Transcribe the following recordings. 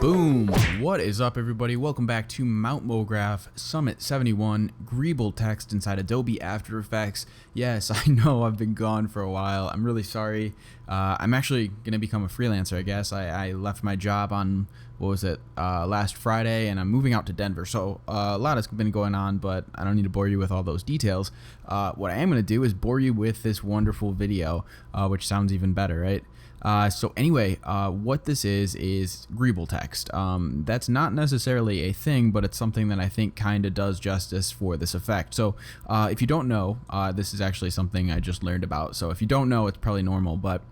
Boom! What is up, everybody? Welcome back to Mount Mograph Summit 71 Greeble text inside Adobe After Effects. Yes, I know I've been gone for a while. I'm really sorry. I'm actually going to become a freelancer, I guess. I left my job on, last Friday, and I'm moving out to Denver. So a lot has been going on, but I don't need to bore you with all those details. What I am going to do is bore you with this wonderful video, which sounds even better, right? So anyway, what this is Greeble text. That's not necessarily a thing, but it's something that I think kind of does justice for this effect. So if you don't know, this is actually something I just learned about. So if you don't know, it's probably normal, but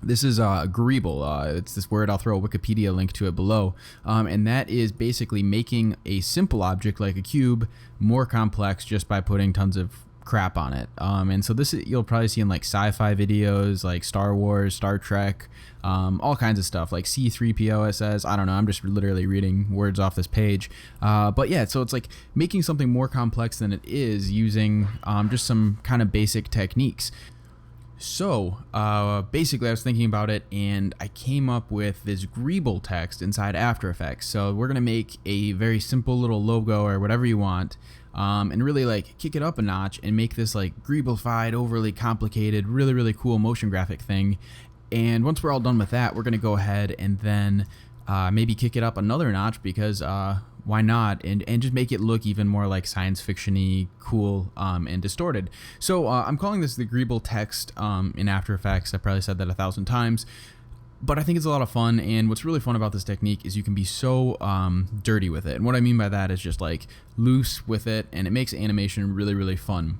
this is Greeble. It's this word. I'll throw a Wikipedia link to it below. And that is basically making a simple object like a cube more complex just by putting tons of crap on it. And so this you'll probably see in like sci-fi videos like Star Wars, Star Trek, all kinds of stuff like C-3PO, it says. I don't know, I'm just literally reading words off this page. But yeah, so it's like making something more complex than it is using just some kind of basic techniques. So basically I was thinking about it and I came up with this Greeble text inside After Effects. So we're gonna make a very simple little logo or whatever you want, and really like kick it up a notch and make this like Greeble-fied, overly complicated, really cool motion graphic thing. And once we're all done with that, we're gonna go ahead and then maybe kick it up another notch because why not, and just make it look even more like science fiction-y, cool, and distorted. So I'm calling this the Greeble text in After Effects. I probably said that 1,000 times, but I think it's a lot of fun. And what's really fun about this technique is you can be so dirty with it. And what I mean by that is just like loose with it, and it makes animation really fun.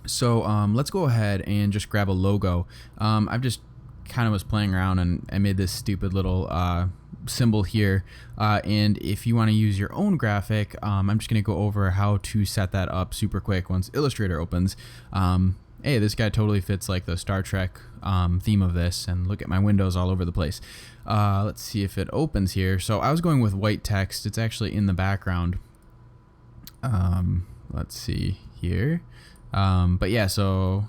So let's go ahead and just grab a logo. I've just kind of was playing around and I made this stupid little symbol here, and if you want to use your own graphic, I'm just going to go over how to set that up super quick once Illustrator opens. Hey, this guy totally fits like the Star Trek theme of this, and look at my windows all over the place. Let's see if it opens here. So I was going with white text. It's actually in the background. Let's see here. But yeah, so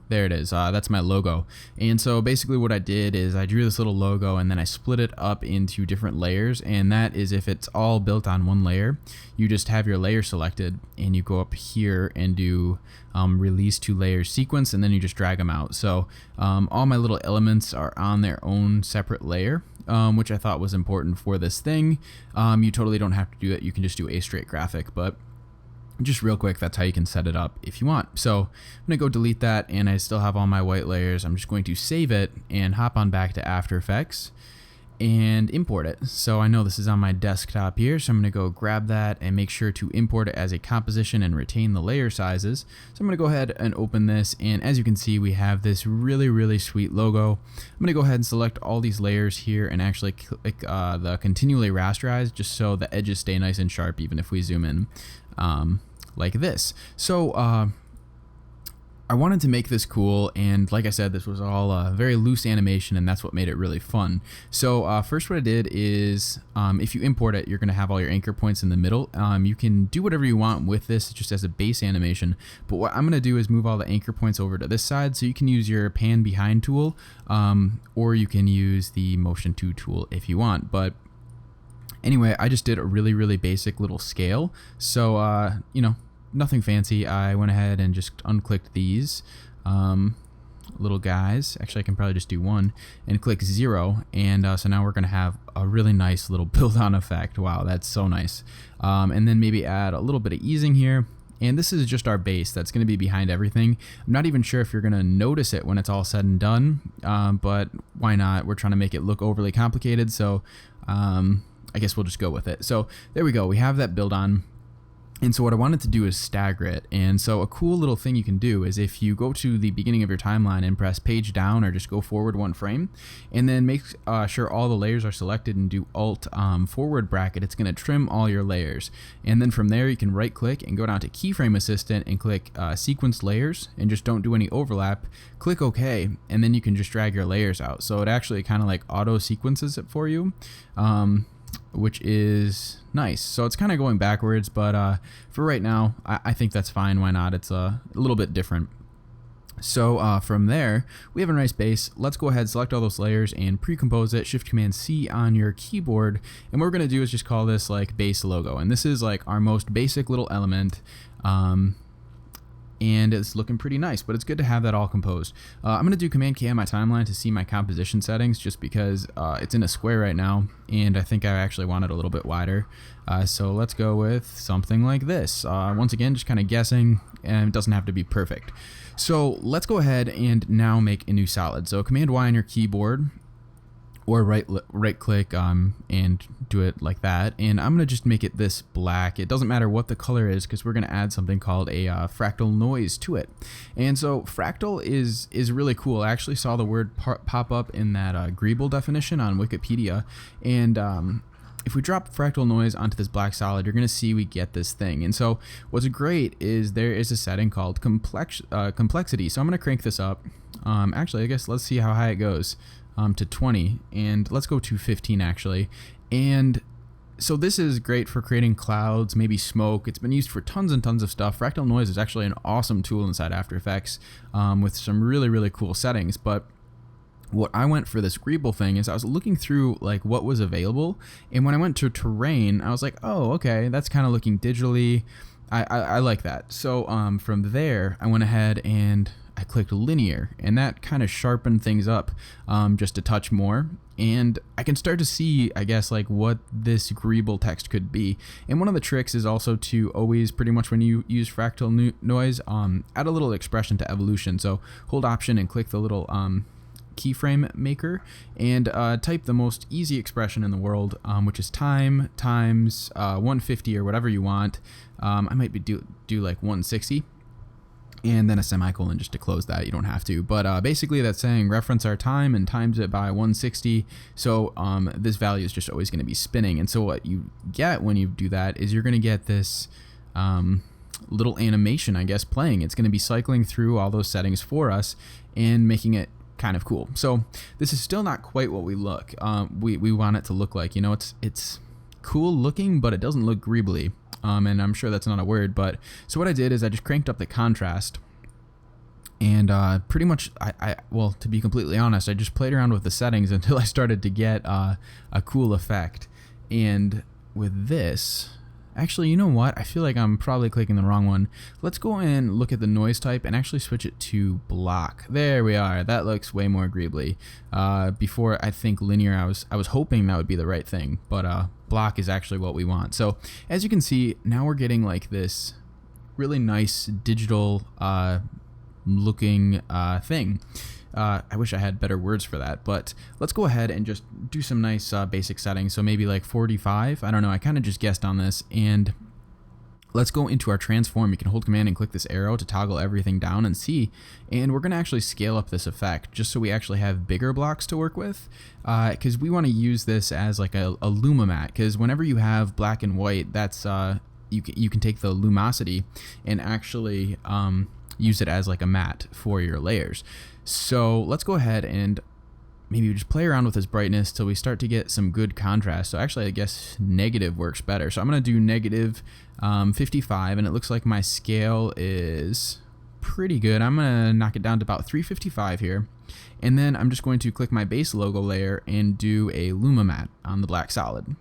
there it is. That's my logo. And so basically what I did is I drew this little logo and then I split it up into different layers, and that is if it's all built on one layer, you just have your layer selected and you go up here and do release to layers sequence, and then you just drag them out. So all my little elements are on their own separate layer, which I thought was important for this thing. You totally don't have to do it. You can just do a straight graphic, but just real quick, that's how you can set it up if you want. So I'm gonna go delete that, and I still have all my white layers. I'm just going to save it and hop on back to After Effects and import it. So I know this is on my desktop here, so I'm gonna go grab that and make sure to import it as a composition and retain the layer sizes. So I'm gonna go ahead and open this, and as you can see, we have this really sweet logo. I'm gonna go ahead and select all these layers here and actually click the continually rasterize, just so the edges stay nice and sharp even if we zoom in. Like this. So I wanted to make this cool, and like I said, this was all very loose animation, and that's what made it really fun. So first what I did is if you import it, you're gonna have all your anchor points in the middle. You can do whatever you want with this just as a base animation, but what I'm gonna do is move all the anchor points over to this side, so you can use your pan behind tool, or you can use the motion 2 tool if you want. But anyway, I just did a really basic little scale. So, you know, nothing fancy. I went ahead and just unclicked these little guys. Actually, I can probably just do one and click 0. And so now we're going to have a really nice little build-on effect. Wow, that's so nice. And then maybe add a little bit of easing here. And this is just our base that's going to be behind everything. I'm not even sure if you're going to notice it when it's all said and done, but why not? We're trying to make it look overly complicated, so I guess we'll just go with it. So there we go. We have that build on. And so what I wanted to do is stagger it. And so a cool little thing you can do is if you go to the beginning of your timeline and press page down or just go forward 1 frame, and then make sure all the layers are selected and do Alt forward bracket, it's going to trim all your layers. And then from there you can right click and go down to Keyframe Assistant and click Sequence Layers, and just don't do any overlap. Click OK, and then you can just drag your layers out. So it actually kind of like auto sequences it for you. Which is nice. So it's kind of going backwards, but for right now, I think that's fine. Why not? It's a little bit different. So from there, we have a nice base. Let's go ahead, select all those layers and pre-compose it. Shift Command C on your keyboard. And what we're gonna do is just call this like base logo. And this is like our most basic little element. And it's looking pretty nice, but it's good to have that all composed. I'm gonna do Command K on my timeline to see my composition settings, just because it's in a square right now, and I think I actually want it a little bit wider. So let's go with something like this. Once again, just kind of guessing, and it doesn't have to be perfect. So let's go ahead and now make a new solid. So Command Y on your keyboard, or right click and do it like that, and I'm gonna just make it this black. It doesn't matter what the color is, because we're gonna add something called a fractal noise to it. And so fractal is really cool. I actually saw the word pop up in that Greeble definition on Wikipedia, and if we drop fractal noise onto this black solid, you're gonna see we get this thing. And so what's great is there is a setting called complexity. So I'm gonna crank this up. Actually, I guess let's see how high it goes. To 20, and let's go to 15 actually. And so this is great for creating clouds, maybe smoke. It's been used for tons and tons of stuff. Fractal Noise is actually an awesome tool inside After Effects with some really cool settings. But what I went for this Greeble thing is I was looking through like what was available, and when I went to terrain, I was like, oh, okay, that's kind of looking digitally. I like that. So from there, I went ahead and I clicked linear, and that kind of sharpened things up just a touch more, and I can start to see, I guess, like what this Greeble text could be. And one of the tricks is also to always, pretty much when you use fractal noise, add a little expression to evolution. So hold Option and click the little keyframe maker, and type the most easy expression in the world, which is time times 150 or whatever you want. I might do like 160. And then a semicolon just to close that. You don't have to, but basically that's saying reference our time and times it by 160. So this value is just always going to be spinning. And so what you get when you do that is you're going to get this little animation, I guess, playing. It's going to be cycling through all those settings for us and making it kind of cool. So this is still not quite what we we want it to look like. You know, it's cool looking, but it doesn't look greebly. And I'm sure that's not a word, but so what I did is I just cranked up the contrast, and pretty much well, to be completely honest, I just played around with the settings until I started to get a cool effect. And with this, actually, you know what? I feel like I'm probably clicking the wrong one. Let's go and look at the noise type and actually switch it to block. There we are. That looks way more greebly. Before, I think linear, I was hoping that would be the right thing, but block is actually what we want. So as you can see, now we're getting like this really nice digital looking thing. I wish I had better words for that, but let's go ahead and just do some nice basic settings. So maybe like 45. I don't know. I kind of just guessed on this, and let's go into our transform. You can hold Command and click this arrow to toggle everything down and see. And we're going to actually scale up this effect just so we actually have bigger blocks to work with, because we want to use this as like a luma matte. Because whenever you have black and white, that's you can take the lumosity and actually use it as like a matte for your layers. So let's go ahead and maybe just play around with this brightness till we start to get some good contrast. So actually, I guess negative works better. So I'm going to do negative 55, and it looks like my scale is pretty good. I'm going to knock it down to about 355 here. And then I'm just going to click my base logo layer and do a luma matte on the black solid.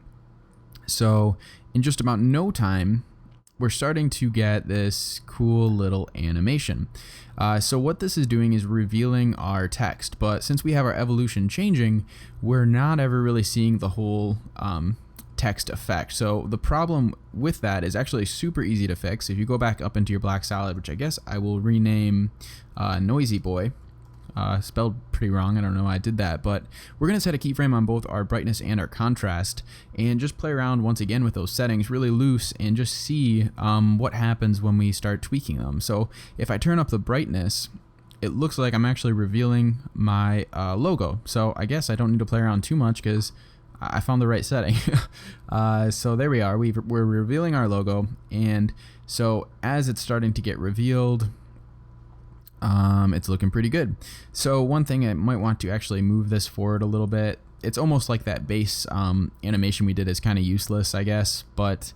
So in just about no time, we're starting to get this cool little animation. So what this is doing is revealing our text, but since we have our evolution changing, we're not ever really seeing the whole text effect. So the problem with that is actually super easy to fix. If you go back up into your black solid, which I guess I will rename Noisy Boy, spelled pretty wrong, I don't know why I did that, but we're going to set a keyframe on both our brightness and our contrast, and just play around once again with those settings really loose and just see what happens when we start tweaking them. So if I turn up the brightness, it looks like I'm actually revealing my logo. So I guess I don't need to play around too much because I found the right setting. So there we are, we're revealing our logo, and so as it's starting to get revealed, it's looking pretty good. So one thing I might want to actually move this forward a little bit. It's almost like that base animation we did is kind of useless, I guess, but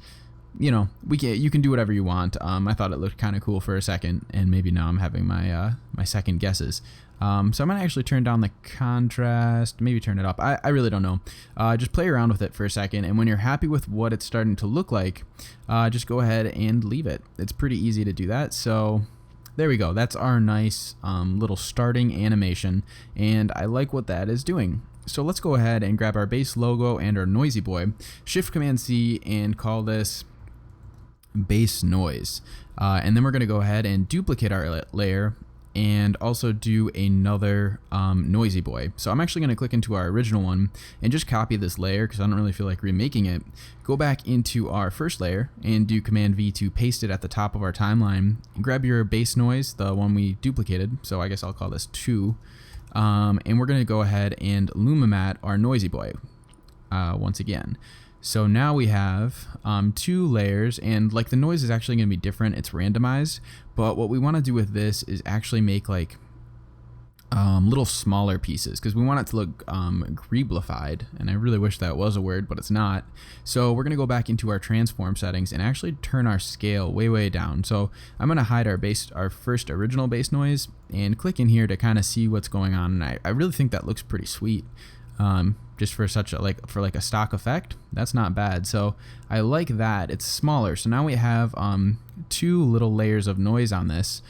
you can do whatever you want. I thought it looked kind of cool for a second, and maybe now I'm having my my second guesses. So I'm gonna actually turn down the contrast, maybe turn it up. I really don't know. Just play around with it for a second, and when you're happy with what it's starting to look like, just go ahead and leave it. It's pretty easy to do that. So there we go. That's our nice little starting animation, and I like what that is doing. So let's go ahead and grab our base logo and our noisy boy, Shift Command C, and call this base noise. And then we're going to go ahead and duplicate our layer and also do another noisy boy. So I'm actually going to click into our original one and just copy this layer because I don't really feel like remaking it. Go back into our first layer and do Command V to paste it at the top of our timeline. Grab your base noise, the one we duplicated. So I guess I'll call this 2. And we're going to go ahead and Lumimat our noisy boy once again. So now we have 2 layers, and like the noise is actually going to be different. It's randomized, but what we want to do with this is actually make like little smaller pieces because we want it to look Greeblified, and I really wish that was a word, but it's not. So we're going to go back into our transform settings and actually turn our scale way down. So I'm going to hide our first original base noise and click in here to kind of see what's going on. And I really think that looks pretty sweet. Just for such a for a stock effect, that's not bad. So I like that. It's smaller. So now we have 2 little layers of noise on this.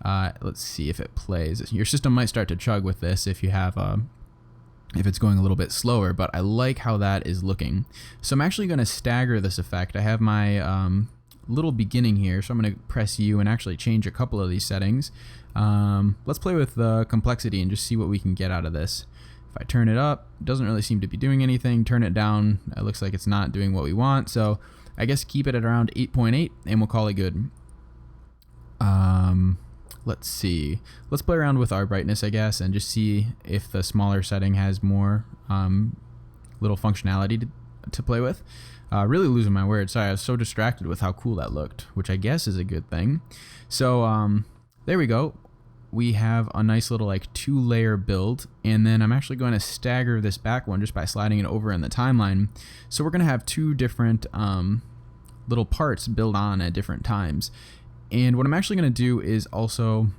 Let's see if it plays. Your system might start to chug with this if you have if it's going a little bit slower, but I like how that is looking. So I'm actually going to stagger this effect. I have my little beginning here, so I'm going to press U and actually change a couple of these settings. Let's play with the complexity and just see what we can get out of this. If I turn it up, it doesn't really seem to be doing anything. Turn it down, it looks like it's not doing what we want. So I guess keep it at around 8.8 and we'll call it good. Let's see. Let's play around with our brightness, I guess, and just see if the smaller setting has more little functionality to play with. Really losing my words. Sorry, I was so distracted with how cool that looked, which I guess is a good thing. So there we go. We have a nice little 2-layer build, and then I'm actually going to stagger this back one just by sliding it over in the timeline. So we're going to have 2 different little parts build on at different times. And what I'm actually going to do is also,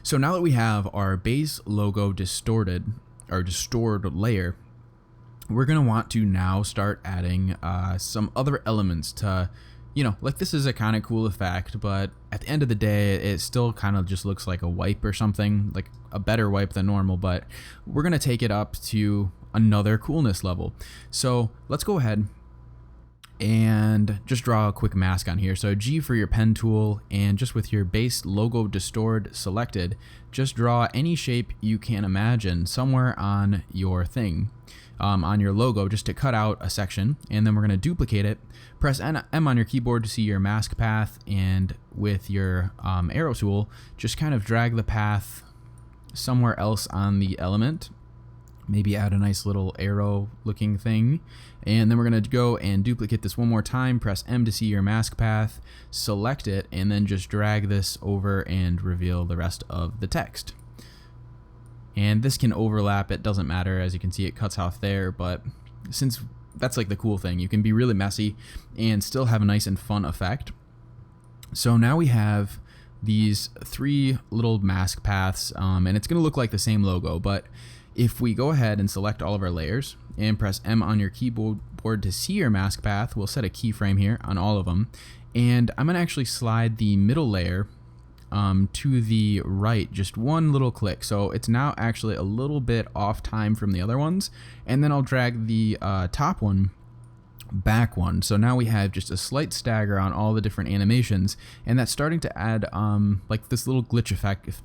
so now that we have our base logo distorted layer, we're going to want to now start adding some other elements to, like this is a kind of cool effect, but at the end of the day, it still kind of just looks like a wipe or something, like a better wipe than normal, but we're going to take it up to another coolness level. So let's go ahead and just draw a quick mask on here. So G for your pen tool, and just with your base logo distort selected, just draw any shape you can imagine somewhere on your thing. On your logo, just to cut out a section, and then we're going to duplicate it. Press M on your keyboard to see your mask path, and with your arrow tool, just kind of drag the path somewhere else on the element. Maybe add a nice little arrow looking thing, and then we're going to go and duplicate this one more time. Press M to see your mask path, select it, and then just drag this over and reveal the rest of the text. And this can overlap, it doesn't matter. As you can see, it cuts off there, but since that's like the cool thing, you can be really messy and still have a nice and fun effect. So now we have these 3 little mask paths, and it's going to look like the same logo, but if we go ahead and select all of our layers and press M on your keyboard to see your mask path, we'll set a keyframe here on all of them, and I'm going to actually slide the middle layer to the right, just one little click. So it's now actually a little bit off time from the other ones, and then I'll drag the top one back one. So now we have just a slight stagger on all the different animations, and that's starting to add like this little glitch effect.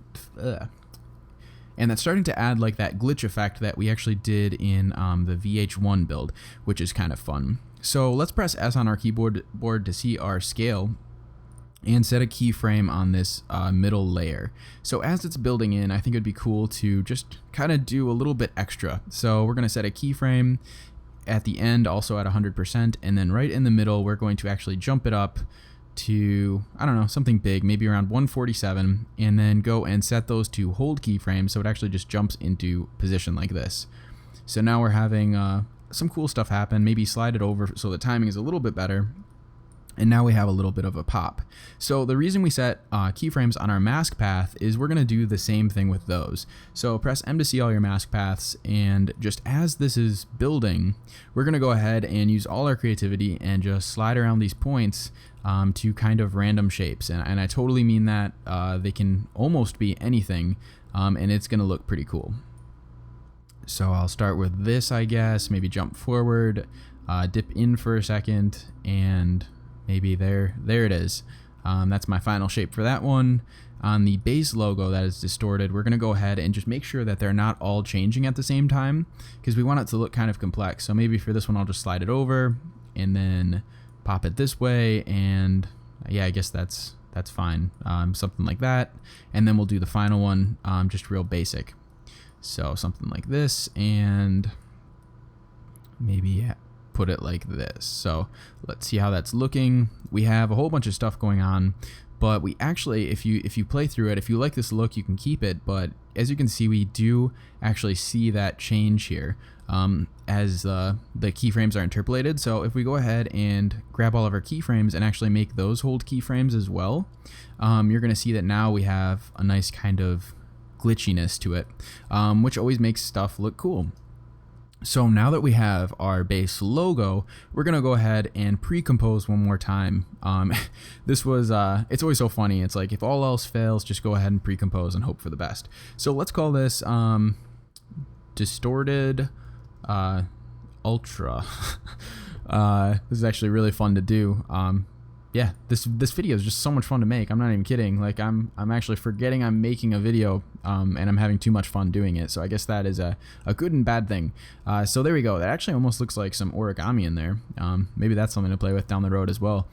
And that's starting to add like that glitch effect that we actually did in the VH1 build, which is kind of fun. So let's press S on our keyboard to see our scale, and set a keyframe on this middle layer. So as it's building in, I think it'd be cool to just kind of do a little bit extra. So we're going to set a keyframe at the end, also at 100%, and then right in the middle, we're going to actually jump it up to, I don't know, something big, maybe around 147, and then go and set those to hold keyframes, so it actually just jumps into position like this. So now we're having some cool stuff happen. Maybe slide it over so the timing is a little bit better. And now we have a little bit of a pop. So the reason we set keyframes on our mask path is we're going to do the same thing with those. So press M to see all your mask paths, and just as this is building, we're going to go ahead and use all our creativity and just slide around these points to kind of random shapes. And I totally mean that. They can almost be anything, and it's going to look pretty cool. So I'll start with this, I guess, maybe jump forward, dip in for a second, and maybe there it is. That's my final shape for that one. On the base logo that is distorted, we're going to go ahead and just make sure that they're not all changing at the same time, because we want it to look kind of complex. So maybe for this one, I'll just slide it over and then pop it this way, and yeah, I guess that's fine. Something like that. And then we'll do the final one, just real basic. So something like this, and maybe put it like this. So let's see how that's looking. We have a whole bunch of stuff going on, but we actually, if you play through it, if you like this look, you can keep it. But as you can see, we do actually see that change here as the keyframes are interpolated. So if we go ahead and grab all of our keyframes and actually make those hold keyframes as well, you're going to see that now we have a nice kind of glitchiness to it, which always makes stuff look cool. So now that we have our base logo, we're gonna go ahead and pre-compose one more time. This was, it's always so funny. It's like, if all else fails, just go ahead and pre-compose and hope for the best. So let's call this distorted ultra. This is actually really fun to do. Yeah, this video is just so much fun to make. I'm not even kidding. Like, I'm actually forgetting I'm making a video, and I'm having too much fun doing it. So I guess that is a good and bad thing. So there we go. That actually almost looks like some origami in there. Maybe that's something to play with down the road as well.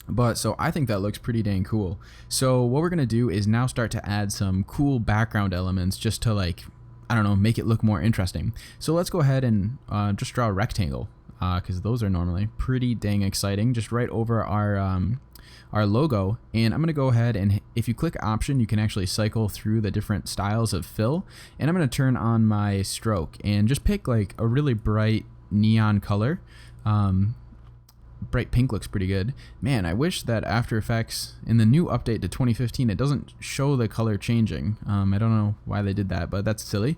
But so I think that looks pretty dang cool. So what we're gonna do is now start to add some cool background elements just to, like, I don't know, make it look more interesting. So let's go ahead and just draw a rectangle, because those are normally pretty dang exciting, just right over our logo. And I'm going to go ahead and, if you click Option, you can actually cycle through the different styles of fill. And I'm going to turn on my stroke and just pick like a really bright neon color. Bright pink looks pretty good. Man, I wish that After Effects in the new update to 2015, it doesn't show the color changing. I don't know why they did that, but that's silly.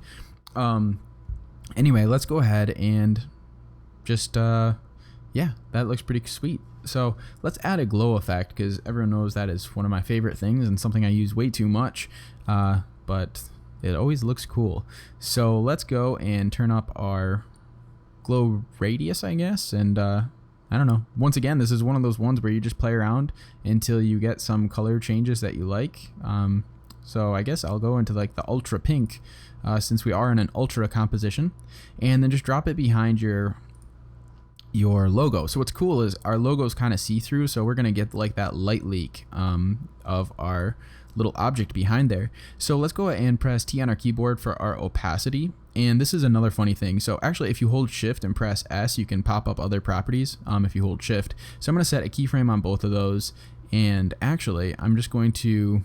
Anyway, let's go ahead and just, yeah, that looks pretty sweet. So let's add a glow effect, because everyone knows that is one of my favorite things and something I use way too much, but it always looks cool. So let's go and turn up our glow radius, I guess, and I don't know. Once again, this is one of those ones where you just play around until you get some color changes that you like. So I guess I'll go into like the ultra pink, since we are in an ultra composition, and then just drop it behind your logo. So what's cool is our logo is kind of see-through, so we're gonna get like that light leak of our little object behind there. So let's go and press T on our keyboard for our opacity. And this is another funny thing. So actually, if you hold Shift and press S, you can pop up other properties if you hold Shift. So I'm gonna set a keyframe on both of those, and actually I'm just going to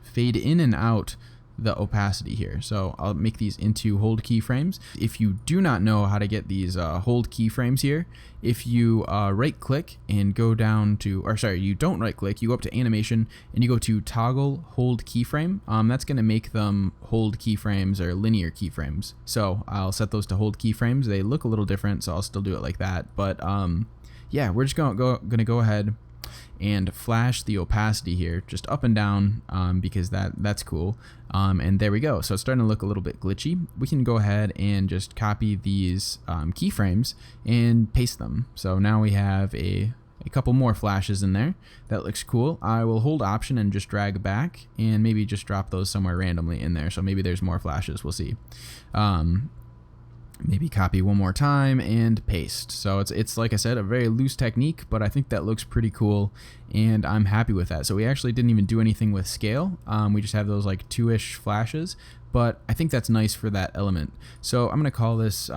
fade in and out the opacity here. So I'll make these into hold keyframes. If you do not know how to get these hold keyframes here, if you right click and go down to, or sorry, you don't right click, you go up to animation and you go to toggle hold keyframe, that's going to make them hold keyframes or linear keyframes. So I'll set those to hold keyframes. They look a little different, so I'll still do it like that. But yeah, we're just gonna go ahead and flash the opacity here just up and down, because that's cool. And there we go. So it's starting to look a little bit glitchy. We can go ahead and just copy these keyframes and paste them. So now we have a couple more flashes in there. That looks cool. I will hold Option and just drag back and maybe just drop those somewhere randomly in there. So maybe there's more flashes. We'll see. Maybe copy one more time and paste. So it's like I said, a very loose technique, but I think that looks pretty cool and I'm happy with that. So we actually didn't even do anything with scale. We just have those like 2-ish flashes, but I think that's nice for that element. So I'm gonna call this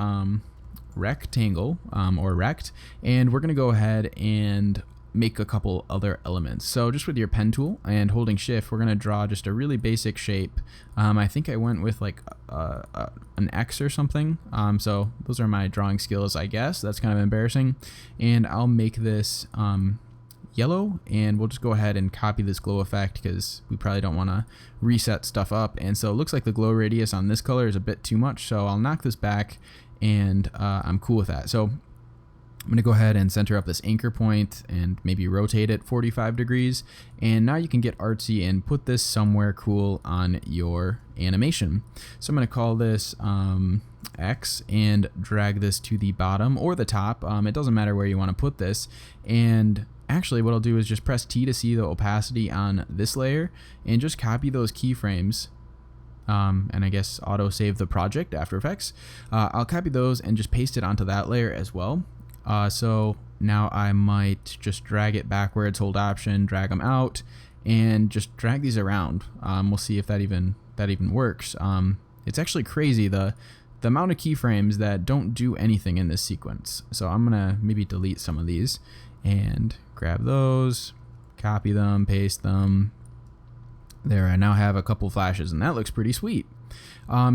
rectangle or rect, and we're gonna go ahead and make a couple other elements. So just with your pen tool and holding Shift, we're gonna draw just a really basic shape. I think I went with like an X or something. So those are my drawing skills, I guess. That's kind of embarrassing. And I'll make this yellow, and we'll just go ahead and copy this glow effect because we probably don't want to reset stuff up. And so it looks like the glow radius on this color is a bit too much, so I'll knock this back, and I'm cool with that. So I'm going to go ahead and center up this anchor point and maybe rotate it 45 degrees. And now you can get artsy and put this somewhere cool on your animation. So I'm going to call this X and drag this to the bottom or the top. It doesn't matter where you want to put this. And actually what I'll do is just press T to see the opacity on this layer and just copy those keyframes. And I guess auto save the project, After Effects. I'll copy those and just paste it onto that layer as well. So now I might just drag it backwards, hold Option, drag them out, and just drag these around. We'll see if that even works. It's actually crazy the amount of keyframes that don't do anything in this sequence. So I'm gonna maybe delete some of these and grab those, copy them, paste them. There, I now have a couple flashes, and that looks pretty sweet.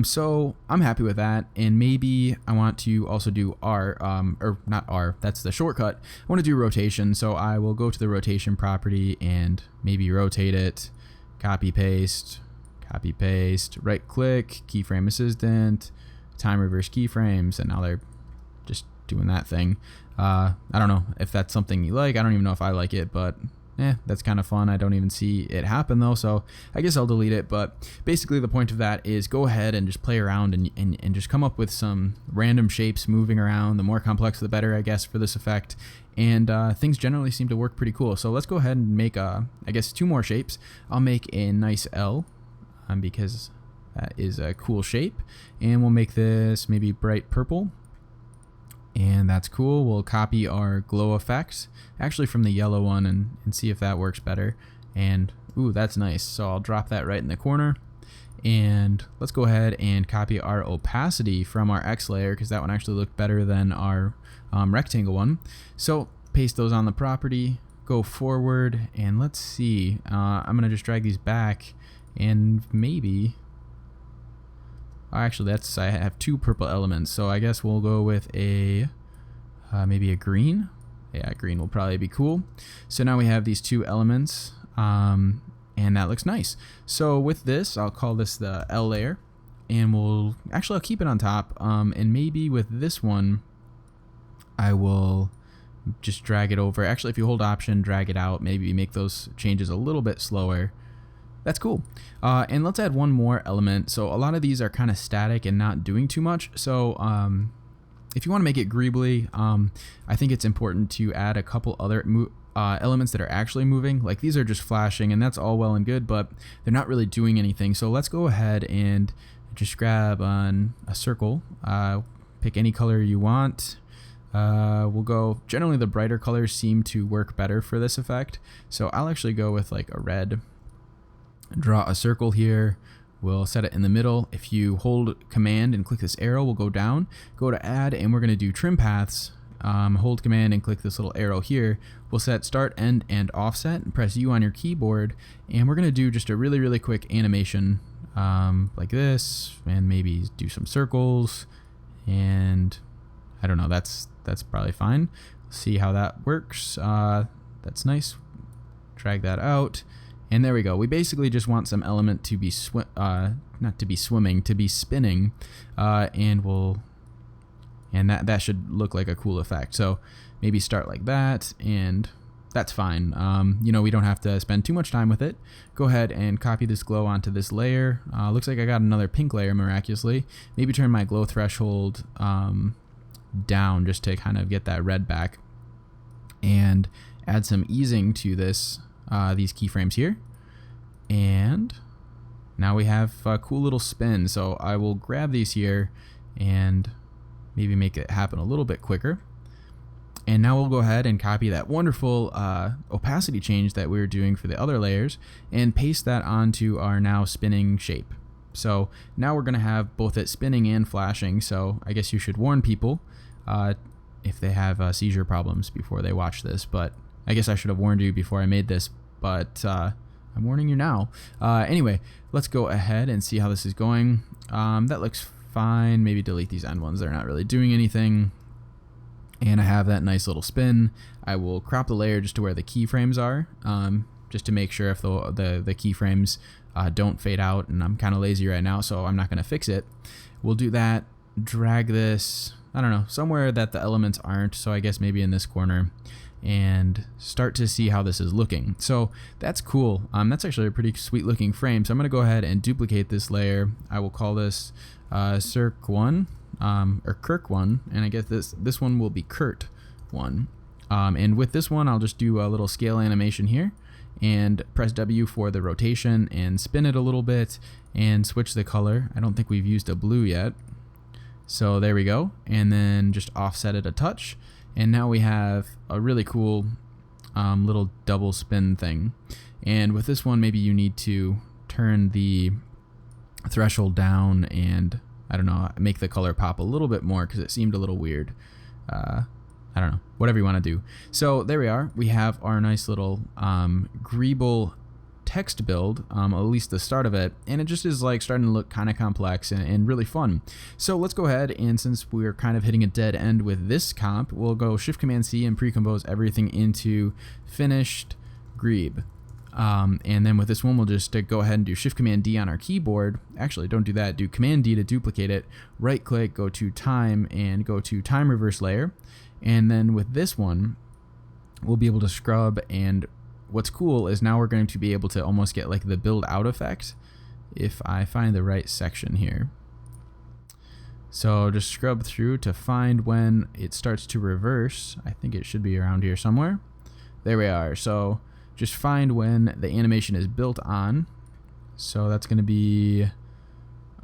So I'm happy with that, and maybe I want to also do R, or not R, that's the shortcut. I want to do rotation, so I will go to the rotation property and maybe rotate it, copy paste, right click, keyframe assistant, time reverse keyframes, and now they're just doing that thing. I don't know if that's something you like. I don't even know if I like it, but that's kind of fun. I don't even see it happen though, so I guess I'll delete it. But basically the point of that is go ahead and just play around and just come up with some random shapes moving around. The more complex the better, I guess, for this effect. And things generally seem to work pretty cool. So let's go ahead and make, I guess, 2 more shapes. I'll make a nice L because that is a cool shape. And we'll make this maybe bright purple. And that's cool. We'll copy our glow effects actually from the yellow one and see if that works better. And ooh, that's nice. So I'll drop that right in the corner. And let's go ahead and copy our opacity from our X layer because that one actually looked better than our rectangle one. So paste those on the property, go forward, and let's see. I'm gonna just drag these back and maybe. Actually, I have 2 purple elements, so I guess we'll go with a maybe a green. Yeah, green will probably be cool. So now we have these 2 elements, and that looks nice. So with this, I'll call this the L layer, and I'll keep it on top. And maybe with this one, I will just drag it over. Actually, if you hold Option, drag it out. Maybe make those changes a little bit slower. That's cool. And let's add one more element. So a lot of these are kind of static and not doing too much. So if you want to make it greebly, I think it's important to add a couple other elements that are actually moving. Like these are just flashing, and that's all well and good, but they're not really doing anything. So let's go ahead and just grab a circle. Pick any color you want. We'll go, generally the brighter colors seem to work better for this effect. So I'll actually go with like a red. Draw a circle here. We'll set it in the middle. If you hold Command and click this arrow, we'll go down, go to Add, and we're going to do Trim Paths. Hold Command and click this little arrow here. We'll set Start, End, and Offset, and press U on your keyboard. And we're going to do just a really, really quick animation like this, and maybe do some circles. And I don't know, that's probably fine. See how that works. That's nice. Drag that out. And there we go. We basically just want some element to be not to be swimming, to be spinning, and that should look like a cool effect. So maybe start like that, and that's fine. You know, we don't have to spend too much time with it. Go ahead and copy this glow onto this layer. Looks like I got another pink layer miraculously. Maybe turn my glow threshold down just to kind of get that red back, and add some easing to this. These keyframes here, and now we have a cool little spin. So I will grab these here and maybe make it happen a little bit quicker. And now we'll go ahead and copy that wonderful opacity change that we were doing for the other layers and paste that onto our now spinning shape. So now we're going to have both it spinning and flashing. So I guess you should warn people if they have seizure problems before they watch this, but I guess I should have warned you before I made this, but I'm warning you now. Anyway, let's go ahead and see how this is going. That looks fine. Maybe delete these end ones. They're not really doing anything. and I have that nice little spin. I will crop the layer just to where the keyframes are, just to make sure if the keyframes don't fade out, and I'm kind of lazy right now, so I'm not going to fix it. We'll do that, drag this, I don't know, somewhere that the elements aren't, so I guess maybe in this corner, and start to see how this is looking. So that's cool. That's actually a pretty sweet looking frame, so I'm going to go ahead and duplicate this layer. I will call this Circ1, or Kirk1, and I guess this one will be Kurt1. And with this one, I'll just do a little scale animation here, and press W for the rotation and spin it a little bit and switch the color. I don't think we've used a blue yet. So there we go. And then just offset it a touch. And now we have a really cool little double spin thing. And with this one, maybe you need to turn the threshold down and, I don't know, make the color pop a little bit more because it seemed a little weird. I don't know, whatever you want to do. So there we are. We have our nice little Greeble text build, at least the start of it, and it just is like starting to look kind of complex and really fun. So let's go ahead, and since we're kind of hitting a dead end with this comp, we'll go Shift-Command-C and pre-compose everything into finished Greeb. And then with this one, we'll just go ahead and do Shift-Command-D on our keyboard. Actually, don't do that. Do Command-D to duplicate it. Right-click, go to Time, and go to Time Reverse Layer. And then with this one, we'll be able to scrub, and what's cool is now we're going to be able to almost get like the build out effect if I find the right section here. So just scrub through to find when it starts to reverse. I think it should be around here somewhere. There we are. So just find when the animation is built on. So that's going to be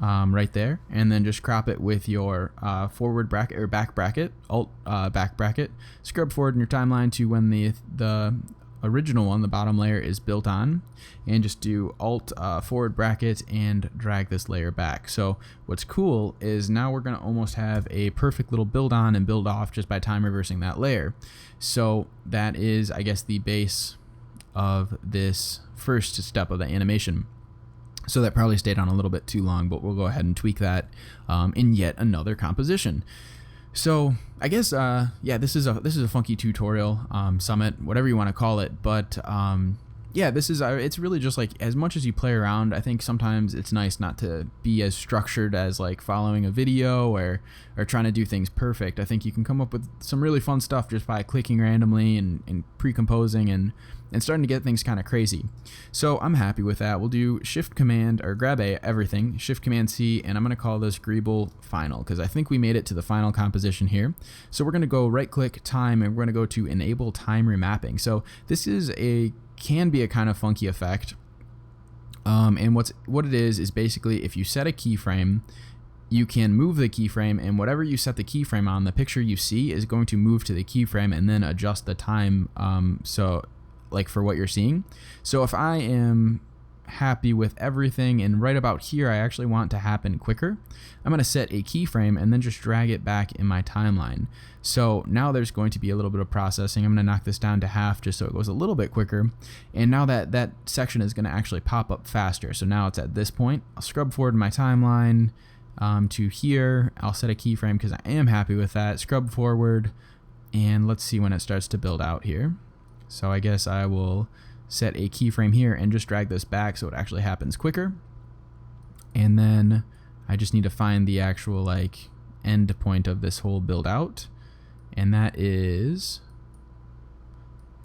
right there, and then just crop it with your forward bracket or back bracket, alt back bracket. Scrub forward in your timeline to when the original one, the bottom layer, is built on, and just do alt forward bracket and drag this layer back. So what's cool is now we're going to almost have a perfect little build on and build off just by time reversing that layer. So that is, I guess, the base of this first step of the animation. So that probably stayed on a little bit too long, but we'll go ahead and tweak that in yet another composition. So I guess yeah, this is a funky tutorial summit, whatever you want to call it, but yeah, this is it's really just like, as much as you play around, I think sometimes it's nice not to be as structured as like following a video or trying to do things perfect. I think you can come up with some really fun stuff just by clicking randomly and pre-composing and starting to get things kind of crazy. So I'm happy with that. We'll do Shift Command, or grab everything, Shift Command C, and I'm going to call this Greeble Final, because I think we made it to the final composition here. So we're going to go right click Time, and we're going to go to Enable Time Remapping. So this is can be a kind of funky effect. And what it is basically, if you set a keyframe, you can move the keyframe, and whatever you set the keyframe on, the picture you see is going to move to the keyframe and then adjust the time so like for what you're seeing. So if I am happy with everything and right about here I actually want to happen quicker, I'm going to set a keyframe and then just drag it back in my timeline. So now there's going to be a little bit of processing. I'm going to knock this down to half just so it goes a little bit quicker, and now that section is going to actually pop up faster. So now it's at this point. I'll scrub forward my timeline to here. I'll set a keyframe because I am happy with that. Scrub forward, and let's see when it starts to build out here. So I guess I will set a keyframe here and just drag this back so it actually happens quicker. And then I just need to find the actual like end point of this whole build out, and that is,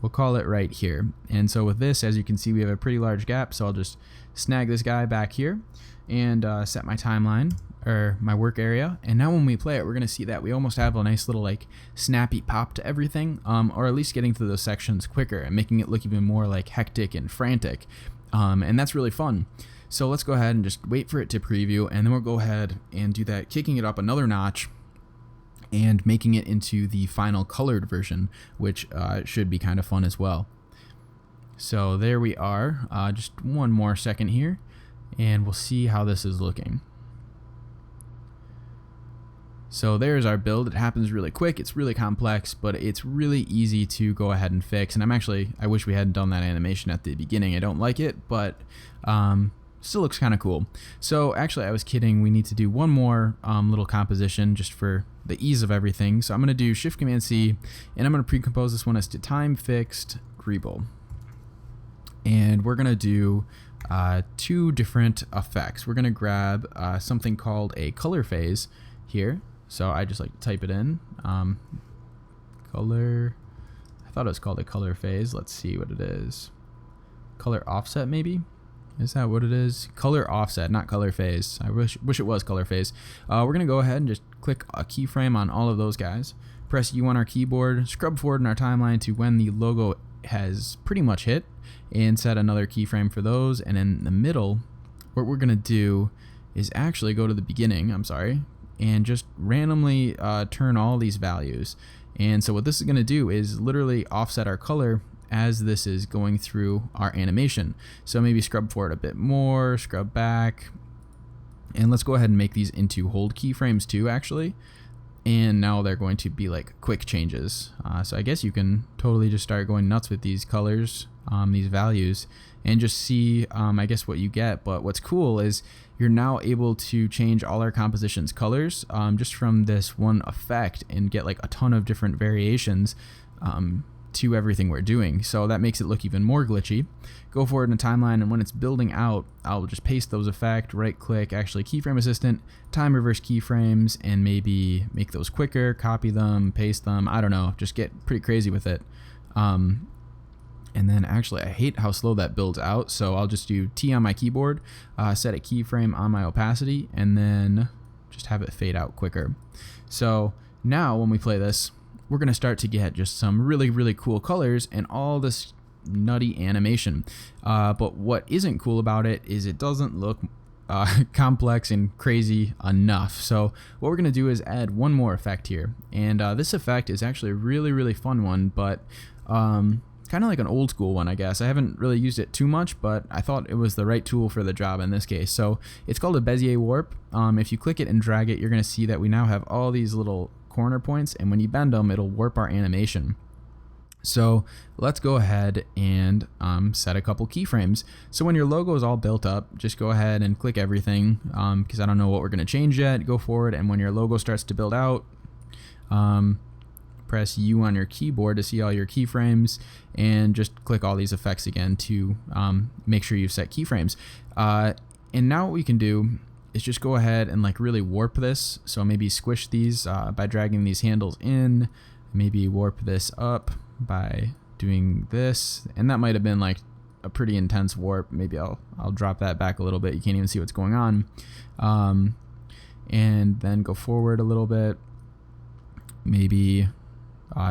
we'll call it right here. And so with this, as you can see, we have a pretty large gap, so I'll just snag this guy back here and set my timeline, or my work area. And now when we play it, we're going to see that we almost have a nice little like snappy pop to everything, or at least getting through those sections quicker and making it look even more like hectic and frantic. And that's really fun. So let's go ahead and just wait for it to preview, and then we'll go ahead and do that, kicking it up another notch and making it into the final colored version, which should be kind of fun as well. So there we are. Just one more second here, and we'll see how this is looking. So there's our build. It happens really quick. It's really complex, but it's really easy to go ahead and fix. And I wish we hadn't done that animation at the beginning. I don't like it, but still looks kind of cool. So actually, I was kidding. We need to do one more little composition just for the ease of everything. So I'm going to do Shift Command C, and I'm going to pre-compose this one as to time fixed Greeble. And we're going to do 2 different effects. We're going to grab something called a color phase here. So I just like to type it in. Color, I thought it was called a color phase. Let's see what it is. Color offset, maybe? Is that what it is? Color offset, not color phase. I wish it was color phase. We're going to go ahead and just click a keyframe on all of those guys. Press U on our keyboard, scrub forward in our timeline to when the logo has pretty much hit, and set another keyframe for those. And in the middle, what we're going to do is actually go to the beginning, and just randomly turn all these values. And so what this is going to do is literally offset our color as this is going through our animation. So maybe scrub forward a bit more, scrub back, and let's go ahead and make these into hold keyframes too, actually. And now they're going to be like quick changes. So I guess you can totally just start going nuts with these colors, these values, and just see, I guess, what you get. But what's cool is you're now able to change all our composition's colors just from this one effect and get like a ton of different variations to everything we're doing. So that makes it look even more glitchy. Go forward in the timeline, and when it's building out, I'll just paste those effects, right click, actually keyframe assistant, time reverse keyframes, and maybe make those quicker, copy them, paste them, I don't know, just get pretty crazy with it. And then actually I hate how slow that builds out, so I'll just do T on my keyboard, set a keyframe on my opacity, and then just have it fade out quicker. So now when we play this, we're going to start to get just some really, really cool colors and all this nutty animation. But what isn't cool about it is it doesn't look complex and crazy enough. So what we're going to do is add one more effect here. And this effect is actually a really, really fun one, but kind of like an old school one, I guess. I haven't really used it too much, but I thought it was the right tool for the job in this case. So it's called a Bezier warp. If you click it and drag it, you're going to see that we now have all these little corner points, and when you bend them, it'll warp our animation. So let's go ahead and set a couple keyframes. So when your logo is all built up, just go ahead and click everything, because I don't know what we're going to change yet. Go forward, and when your logo starts to build out, press U on your keyboard to see all your keyframes, and just click all these effects again to make sure you've set keyframes. And now what we can do is just go ahead and like really warp this. So maybe squish these by dragging these handles in, maybe warp this up by doing this, and that might have been like a pretty intense warp. Maybe I'll drop that back a little bit. You can't even see what's going on. And then go forward a little bit, maybe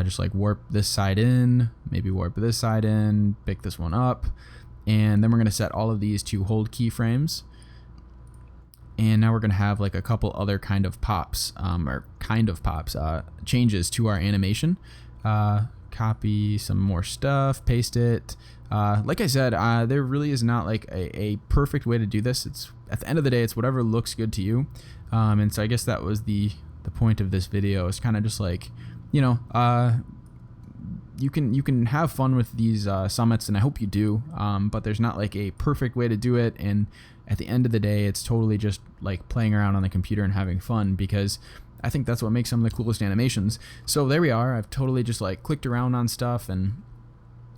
just like warp this side in, maybe warp this side in, pick this one up, and then we're going to set all of these to hold keyframes. And now we're going to have like a couple other kind of pops, changes to our animation. Copy some more stuff, paste it. Like I said, there really is not like a perfect way to do this. It's at the end of the day, it's whatever looks good to you. And so I guess that was the point of this video. It's kind of just like, you know, you can have fun with these summits, and I hope you do. But there's not like a perfect way to do it. And at the end of the day, it's totally just like playing around on the computer and having fun, because I think that's what makes some of the coolest animations. So there we are. I've totally just like clicked around on stuff, and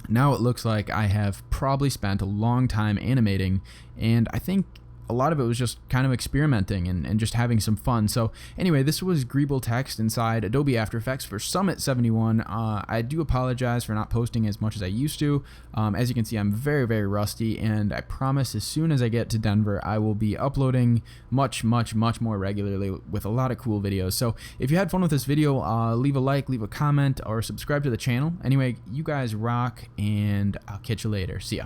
now it looks like I have probably spent a long time animating, and I think a lot of it was just kind of experimenting and just having some fun. So anyway, this was Greeble text inside Adobe After Effects for Summit 71. I do apologize for not posting as much as I used to. As you can see, I'm very, very rusty, and I promise as soon as I get to Denver, I will be uploading much, much, much more regularly with a lot of cool videos. So if you had fun with this video, leave a like, leave a comment, or subscribe to the channel. Anyway, you guys rock, and I'll catch you later. See ya.